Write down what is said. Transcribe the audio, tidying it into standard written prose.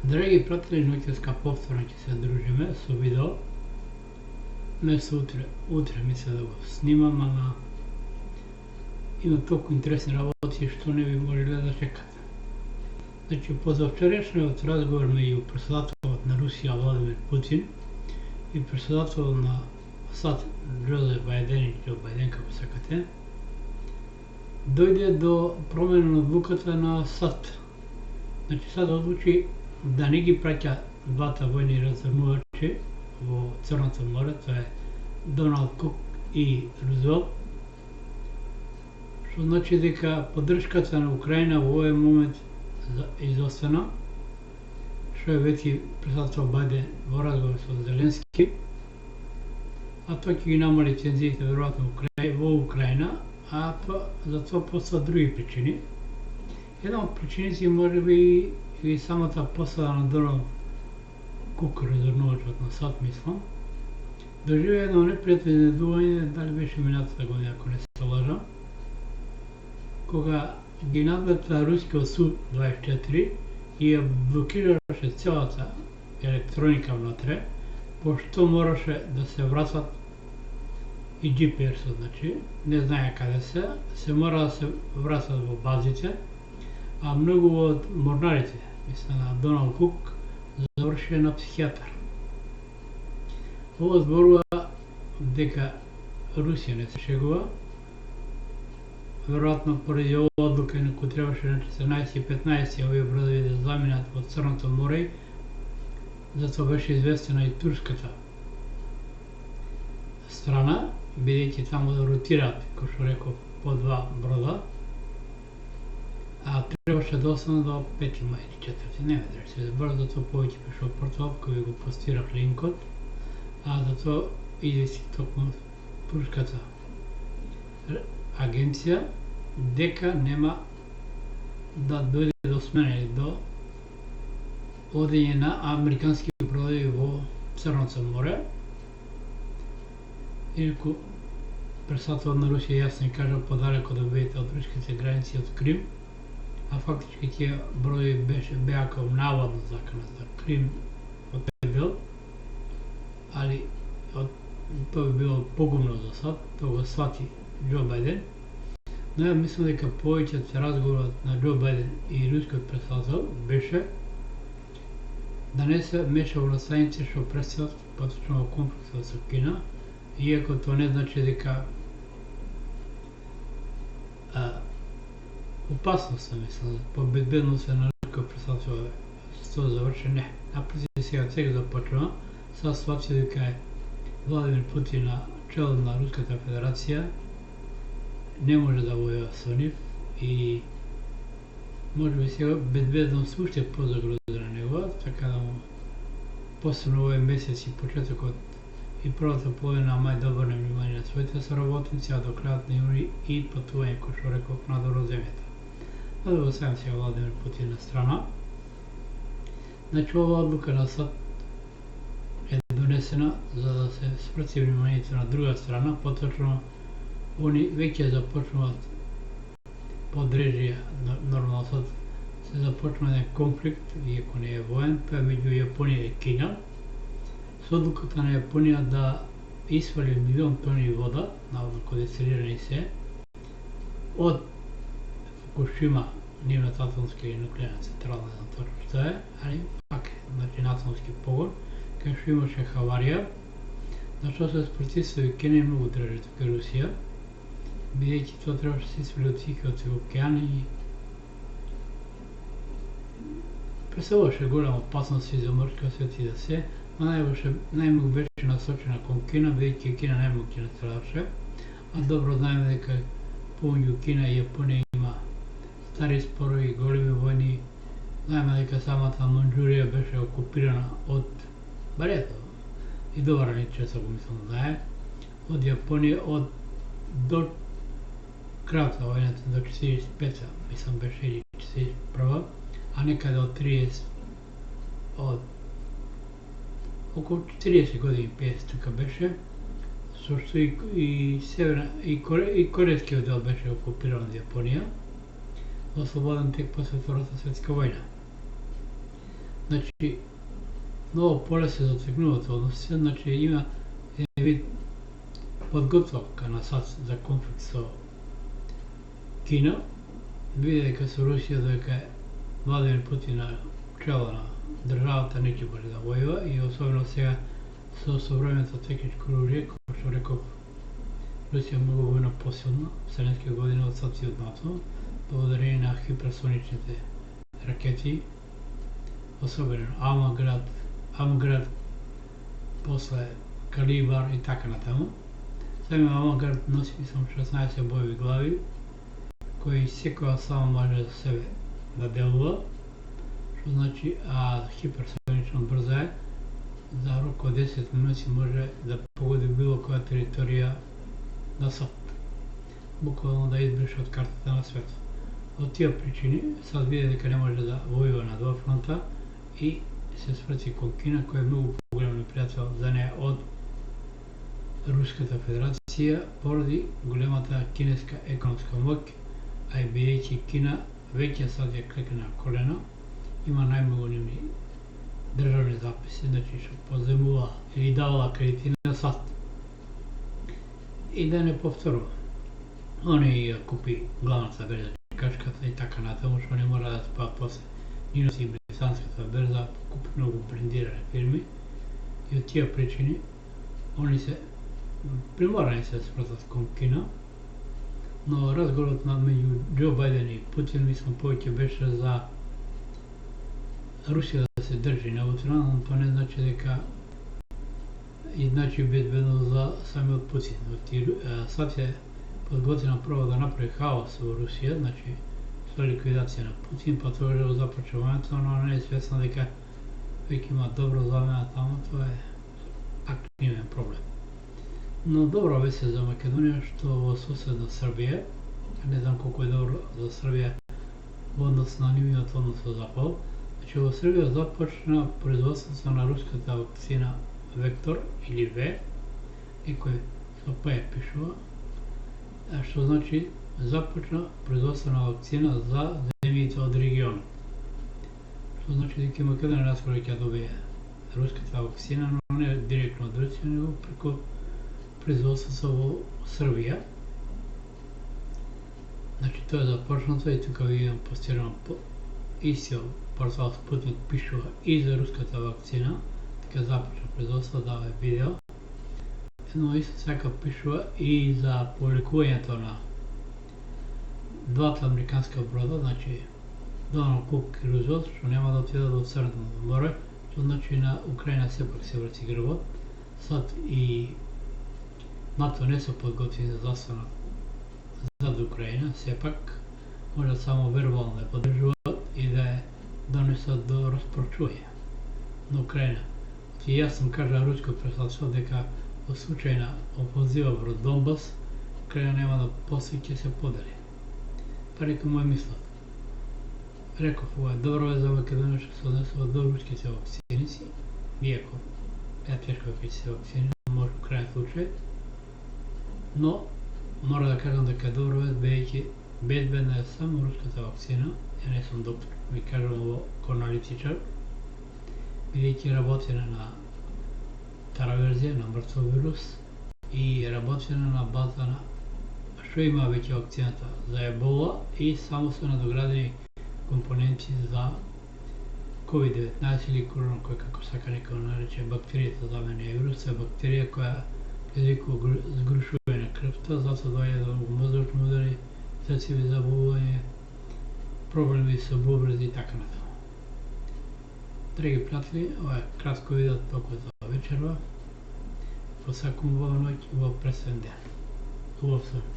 Dragi pratili, noćeska повторно ќе се дружиме со видео. Место утре мисля да го снимам, ама има толку интересни работи што не би можеле да чекате. Значи, позавчерашниот разговор меѓу председателот на Русија Владимир Путин и председателот на САД Джозеф Бајден и Џо Бајден, како сакате, дојде до промена на одлуката на САД. Значи, САД одлучи да не ги праќа двата војни разрнувачи во Црното море, тоа е Доналд Кук и Рузвелт, што значи дека поддршката на Украина во овој момент изостана, што е веќе председател Бајден во разговор со Зеленски, а тоа ќе ги намали тензиите веројатно во Украина, а за тоа постојат други причини. Една од причините може би и самата посада на Доналд Кук, разрнувачот на САД, мислам, доживеа едно непријатно изненадување, дали беше минатата година, ако не се лажам, кога ги надлета рускиот Су-24 и ја блокираше целата електроника внатре, пошто мораше да се вратат и GPS-от, значи, не знае каде се мора да се вратат во базите, а многу од морнарите, мисля на Доналд Кук, завршија на психијатар. Ова зборува дека Русија не се шегува, веројатно поради оваа одлука некој требаше на 14 и 15 овие бродови да заминат во Црното море, затоа беше известена и турската страна, бидејќи таму да ротираат, кој што реков, по два брода, а требаше да остана до 5 мај или 4, не веднаш се забрав, затоа повеќе пише од портал кој го постирав линкот, а затоа извести токму турската агенција дека нема да дојде до смена или до одење на американски бродови во Црното море. Инаку председателот на Русија јасно кажа подалеку да бидете од руските граници од Крим, а фактички тие бродови беа као наводно закана за Крим од тој дел, али тоа би било погубно за САД, тоа го свати Џо Бајден, но ја мислам дека повеќето разговорот на Џо Бајден и рускиот председател беше да не се меша во настаници што представат поточно во конфликтот со Кина, иако тоа не значи дека опасност, мислам, по безбедноста на рускиот председател тоа заврши, не. Напротив, сега започнува, сега свати дека е Владимир Путин на чело на Руската Федерација, не може да војува со нив и може би сега безбедност уште позагрозена негова, така да му посебно овој месец и почетокот и првата половина мај да обрне внимание на своите соработници, а до крајот на јуни и патување, кој што реков, надвор од земјата. Да го оставим сега Владимир Путин на страна. Значи, ова одлука на САД е донесена за да се спрати вниманието на друга страна, поточно они веќе започнуваат подрежија, нормално САД се започнува еден конфликт, иако не е воен, тоа е меѓу Јапонија и Кина, со одлуката на Јапонија да исвали 1 милион тони вода, наводно конденсирирани се, од Фукушима, нивната атомска и нуклеарна централа, не знам точно што е, али пак значи атомски погон, кај што имаше хаварија, на што се спротивстави Кина и многу држави, тука Русија, бидејќи тоа требаше да се исвали од Тихиот океан и представуваше голема опасност и за морскиот свет и да се, но најмногу беше насочена кон Кина, бидејќи Кина најмногу ќе настрадаше, а добро знаеме дека помеѓу Кина и Јапонија има стари спорови и големи војни. Знаеме дека самата Манџурија беше окупирана од Барето, и добар често го мислам знае, од Јапонија до крајот на војната до 45-та, мислам беше или 41-та, а некаде од 30, околу 40 години, 50 тука беше, со што и северна и корејскиот дел беше окупиран од Јапонија, ослободен тек после Втората светска војна. Значи, много поле се зацикнуват односи, значи има еден вид подготовка на САД за конфликт со Кина, види дека со Русија дека Владимир Путин на чело на државата не ќе може да војува и особено сега со современото техничко оружје, како што реков, Русија многу војно посилна, 70 години од САД и од НАТО, благодарение на хиперсоничните ракети, особено Амград, после Калибар и така натаму. Сами Амград носи само 16 боеви глави, кои секоја само може за себе да делува, што значи хиперсонично брза е, за рок од 10 минути може да погоди било која територија на САД, буквално да избрише од картата на светот. Од тие причини САД види дека не може да војува на два фронта и се сврти кон Кина, кој е многу поголем непријател за неја од Руската Федерација поради големата кинеска економска моќ, а и бидејќи Кина веќе САД ја клекне на колена, има најмногу нивни државни записи, значи што поземува или давала кредити на САД. И да не повторува. Они ја купи главната берза, чикачката и така натаму, што не мора да спаат после ни носи британската берза, купи многу брендирани фирми и од тие причини они се приморани се да се вратат кон Кина, но разговорот меѓу Џо Бајден и Путин мислам повеќе беше за Русија да се држи неутрална, но тоа не значи дека и значи безбедно за самиот Путин. САД е подготвена прво да направи хаос во Русија, значи со ликвидација на Путин, па тоа започне војната, но не е свесна дека веќе има добро замена таму, тоа е активен проблем. Но добро веќе за Македонија што во соседна Србија, не знам колку е добро за Србија во однос на нивниот однос со Запад, значи во Србија започна производството на руската вакцина Вектор или В, некој со П пишува, што значи започна производство на вакцина за земјите од регионот. Што значи дека Македонија наскоро ќе добие руската вакцина, но не директно од Русија, него преку производството во Србија. Значи тоа е започнато и тука видам постирано истиот портал Спутник пишува и за руската вакцина, дека започна производство, дава видео. Но исто така пишува и за повлекувањето на двата американска брода, значи Доналд Кук и Рузвелт, што нема да отидат до Црно море, што значи на Украина сепак се врати грбот. САД и НАТО не се подготвени да застанат зад Украина, сепак може само вербално да поддржуваат и да ја донесат до распрочување на Украина. И јасно кажа руско председателство дека во случај на офанзива врз Донбас, Украина нема да после ќе се подели. Па нека му е мислат. Реков, ова е добро за Македонија што се однесува до руските вакциници, иако е тешко ќе се вакцини, може во крајен случај, но мора да кажам дека е добро бидејќи безбедна е само руската вакцина, ја не сум доктор, ви кажам ово ко аналитичар, бидејќи работена на тара верзија на мртов вирус и работена на база на што има веќе вакцината за ебола и само се надоградени компоненти за COVID-19 или корона, кој како сака некој нарече бактеријата, за мене е вирус, е бактерија која предизвикува згрушување на крвта, затоа доаѓа до мозочни удари, срцеви заболување, проблеми со бубрези и така натаму. Драги пријатели, ова е кратко видео толку за вечерва. Посакувам убава ноќ, убав пресен ден. Убав сон.